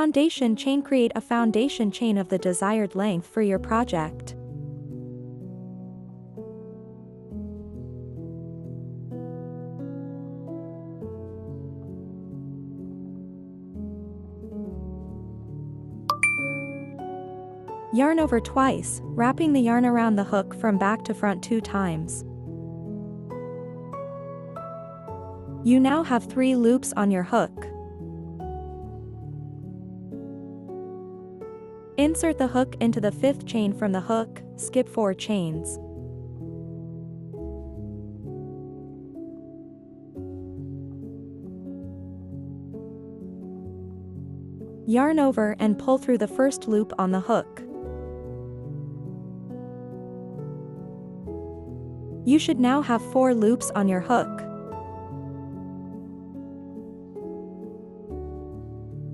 Foundation chain. Create a foundation chain of the desired length for your project. Yarn over twice, wrapping the yarn around the hook from back to front 2 times. You now have 3 loops on your hook. Insert the hook into the 5th chain from the hook, skip 4 chains. Yarn over and pull through the first loop on the hook. You should now have 4 loops on your hook.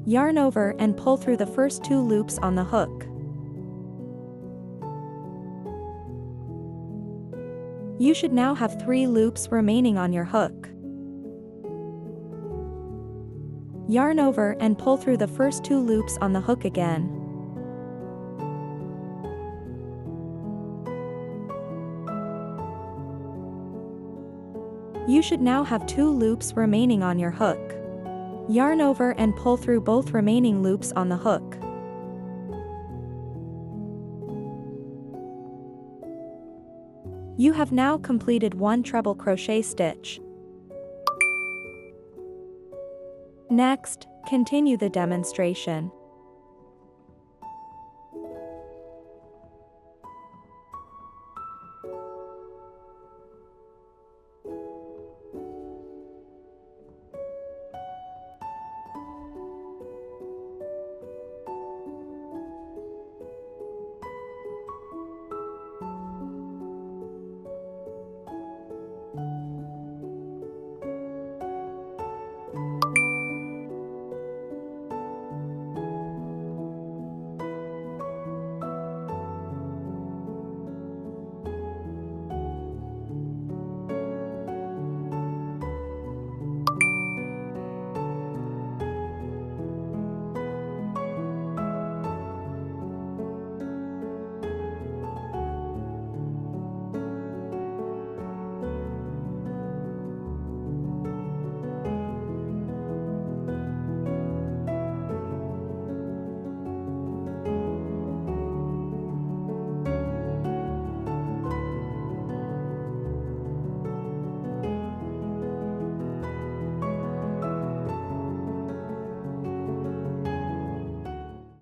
Yarn over and pull through the first 2 loops on the hook. You should now have 3 loops remaining on your hook. Yarn over and pull through the first 2 loops on the hook again. You should now have 2 loops remaining on your hook. Yarn over and pull through both remaining loops on the hook. You have now completed 1 treble crochet stitch. Next, continue the demonstration.